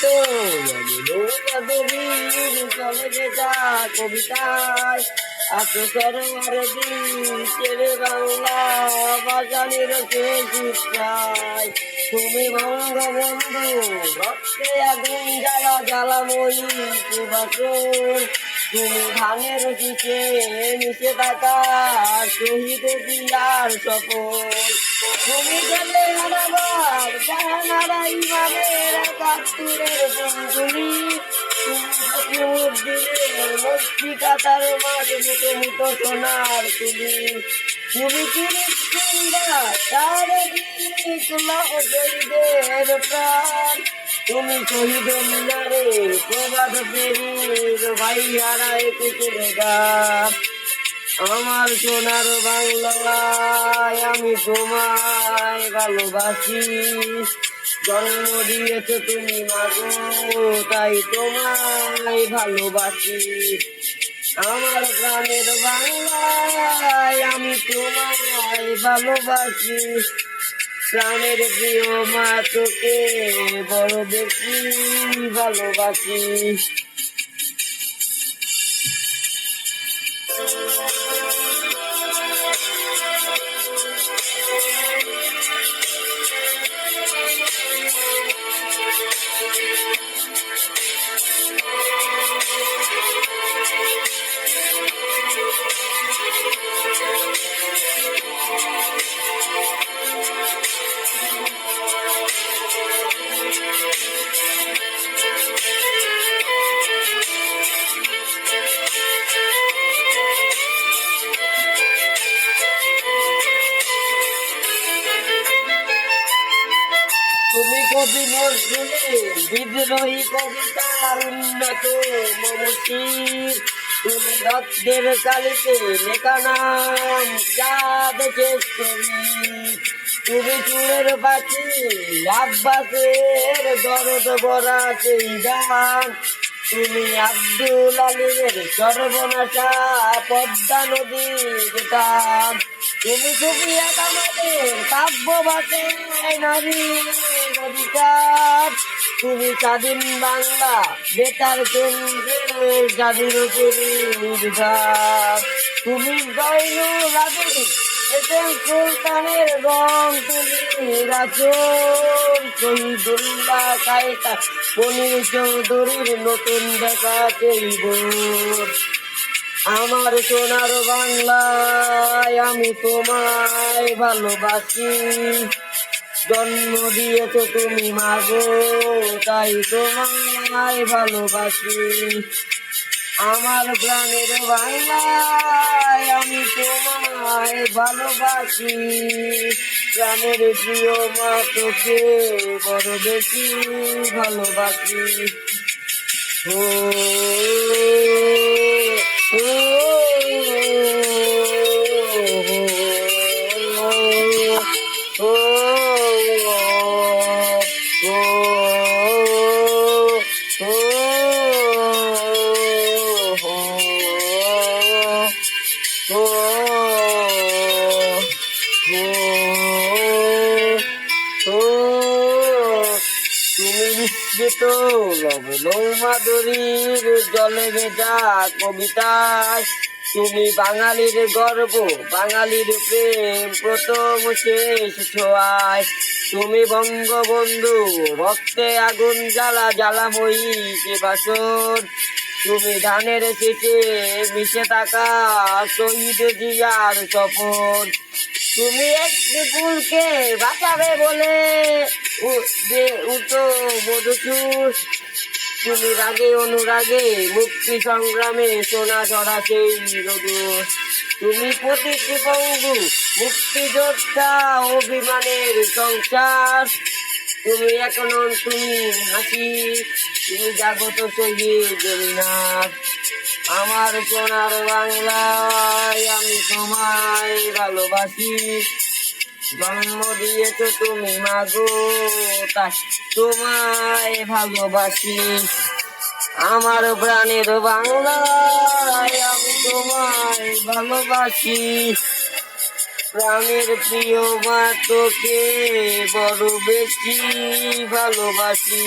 তো চলে যেটা কবিতায় এত সরোয়ার দিন ছেড়ে বাংলা বাজানের শিক্ষায় তুমি বঙ্গবন্ধু রক্তে আগুন জ্বালা জ্বালাময়ী বাসন তুমি ধানের শীষে মিশে থাকা শহীদ দিয়ার সফল তুমি গেলে হারাবার জাহানারা ইমামের একাত্তরের বন্ধুরি মস্তিকাতার মাঝ মুখে মুখো সোনার তুমি কিরিন্দা তার শহীদের প্রাণ তুমি শহীদ মিনারে প্রবাদ ফেরির ভাই হারায় কুকুর গান আমার সোনার বাংলায় আমি তোমায় ভালোবাসি জন্ম দিয়েছো তুমি মাগো তাই তোমায় ভালোবাসি আমার প্রাণের বাংলায় আমি তোমায় ভালোবাসি প্রাণের প্রিয় মা তোকে বড় বেশি ভালোবাসি তুমি কবি নজরুলের বিদ্রোহী কবিতার উন্নত মমশির তুমি রক্তের কালিতে লেখা নাম চাঁদ শেষ করি তুমি চুলের পাখি আব্বাসের দরদ ভরা সেই গান তুমি আব্দুল আলীর সর্বনাশা পদ্মা নদীর টান তুমি সুফিয়া কামালের কাব্য ভাষায় নারীর অধিকার তুমি স্বাধীন বাংলা বেতার কেন্দ্রের স্বাধীন তুমি জয়নুল আবেদিন সুলতানের রং তুমি রাসূল শহীদুল্লাহ কায়দা মনির চৌধুরীর নতুন দেখা চাইব আমার সোনার বাংলায় আমি তোমায় ভালোবাসি জন্ম দিয়েছো তুমি মাগো তাই তোমায় ভালোবাসি আমার প্রাণের বাংলায় আমি তোমায় ভালোবাসি প্রাণের প্রিয় মা তোকে বড় বেশি ভালোবাসি ও তুমি বিস্মৃত মাধুরীর জলে ভেজা কবিতায় তুমি বাঙালির গর্ব বাঙালির প্রেম প্রথম শেষ ছোঁয়ায় তুমি বঙ্গবন্ধু রক্তে আগুন জ্বালা জ্বালাময়ী যে বাসন তুমি ধানের শীষে মিশে থাকা শহীদ জিয়ার স্বপন তুমি একটি ফুলকে বাঁচাবে বলে উঠো মধুসূর তুমি রাগে অনুরাগে মুক্তি সংগ্রামে সোনা ঝরা সেই রোদ তুমি প্রতিটি পঙ্গু মুক্তিযোদ্ধা অভিমানের সংসার তুমি এখনো তুমি হাসি তুমি জাগত শহীদ জমিনার আমার সোনার বাংলায় আমি তোমায় ভালোবাসি জন্ম দিয়েছো তুমি মাগো তাই তোমায় ভালোবাসি আমার প্রাণের বাংলায় আমি তোমায় ভালোবাসি প্রাণের প্রিয় মা তোকে বড় বেশি ভালোবাসি।